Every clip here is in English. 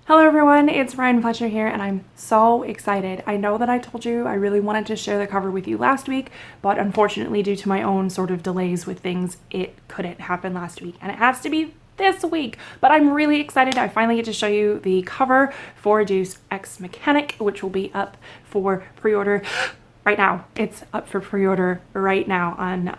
Hello everyone, it's Ryan Fletcher here and I'm so excited. I know that I told you I really wanted to share the cover with you last week, but unfortunately due to my own sort of delays with things, it couldn't happen last week and it has to be this week. But I'm really excited. I finally get to show you the cover for Deus Ex Mechanic, which will be up for pre-order right now. It's up for pre-order right now on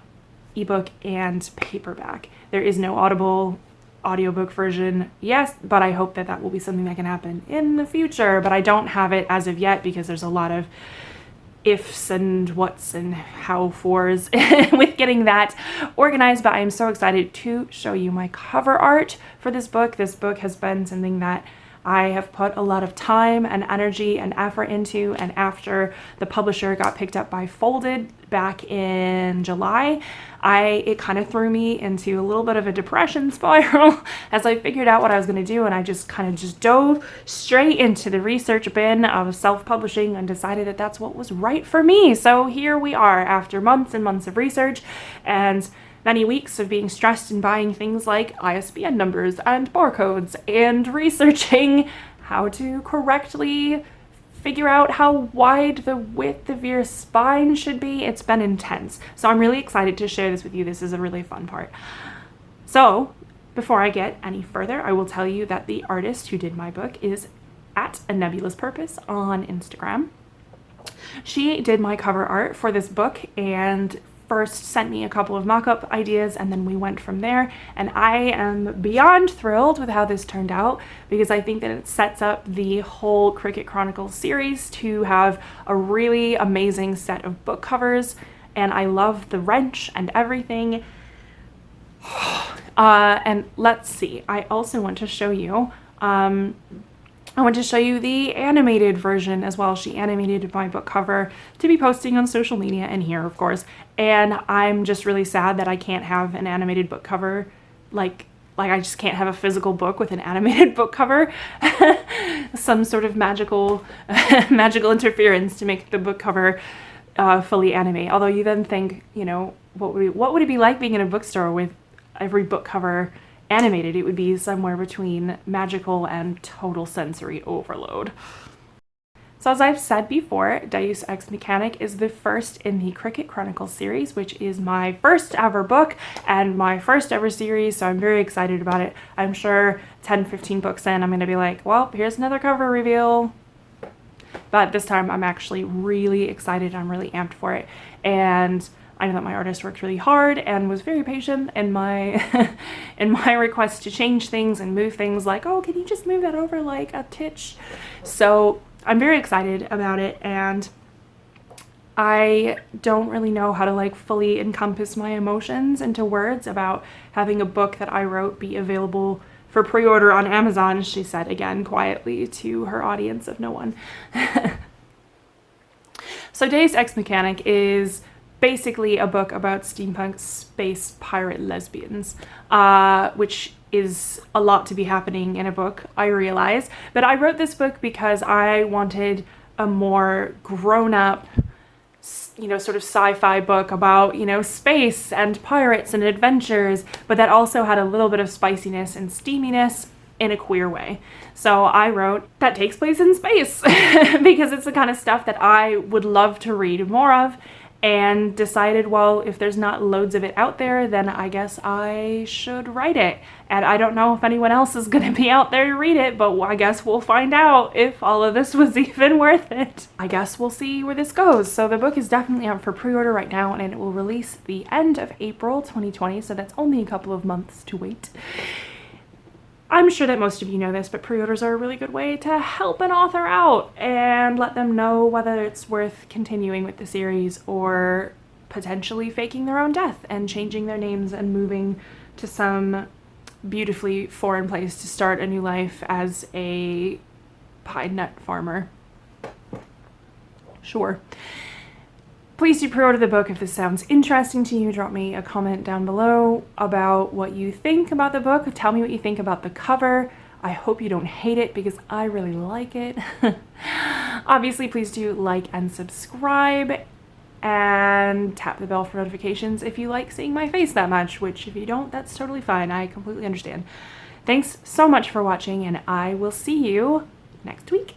ebook and paperback. There is no Audible audiobook version, yes, but I hope that that will be something that can happen in the future, but I don't have it as of yet because there's a lot of ifs and whats and how fors with getting that organized. But I am so excited to show you my cover art for this book. This book has been something that I have put a lot of time and energy and effort into, and after the publisher got picked up by Folded back in July, it kind of threw me into a little bit of a depression spiral as I figured out what I was going to do, and I just kind of dove straight into the research bin of self-publishing and decided that that's what was right for me. So here we are after months and months of research and many weeks of being stressed and buying things like ISBN numbers and barcodes and researching how to correctly figure out how wide the width of your spine should be. It's been intense. So I'm really excited to share this with you. This is a really fun part. So before I get any further, I will tell you that the artist who did my book is at A Nebulous Purpose on Instagram. She did my cover art for this book and first sent me a couple of mock-up ideas, and then we went from there, and I am beyond thrilled with how this turned out because I think that it sets up the whole Cricket Chronicles series to have a really amazing set of book covers, and I love the wrench and everything. And let's see, I also want to show you the animated version as well. She animated my book cover to be posting on social media and here, of course. And I'm just really sad that I can't have an animated book cover. Like I just can't have a physical book with an animated book cover. Some sort of magical interference to make the book cover fully anime. Although you then think, you know, what would it be like being in a bookstore with every book cover animated? It would be somewhere between magical and total sensory overload. So as I've said before, Deus Ex Mechanic is the first in the Cricket Chronicles series, which is my first ever book and my first ever series, so I'm very excited about it. I'm sure 10-15 books in, I'm going to be like, well, here's another cover reveal. But this time I'm actually really excited. I'm really amped for it. And I know that my artist worked really hard and was very patient in my in my request to change things and move things, like, oh, can you just move that over like a titch? So I'm very excited about it, and I don't really know how to like fully encompass my emotions into words about having a book that I wrote be available for pre-order on Amazon, she said again quietly to her audience of no one. So Deus Ex Mechanic is basically a book about steampunk space pirate lesbians, which is a lot to be happening in a book, I realize. But I wrote this book because I wanted a more grown-up, you know, sort of sci-fi book about, you know, space and pirates and adventures, but that also had a little bit of spiciness and steaminess in a queer way. So I wrote that takes place in space because it's the kind of stuff that I would love to read more of, and decided, well, if there's not loads of it out there, then I guess I should write it. And I don't know if anyone else is going to be out there to read it, but I guess we'll find out if all of this was even worth it. I guess we'll see where this goes. So the book is definitely out for pre-order right now, and it will release the end of April 2020, so that's only a couple of months to wait. I'm sure that most of you know this, but pre-orders are a really good way to help an author out and let them know whether it's worth continuing with the series or potentially faking their own death and changing their names and moving to some beautifully foreign place to start a new life as a pine nut farmer. Sure. Please do pre-order the book if this sounds interesting to you. Drop me a comment down below about what you think about the book. Tell me what you think about the cover. I hope you don't hate it because I really like it. Obviously, please do like and subscribe. and tap the bell for notifications if you like seeing my face that much, which if you don't, that's totally fine. I completely understand. Thanks so much for watching, and I will see you next week.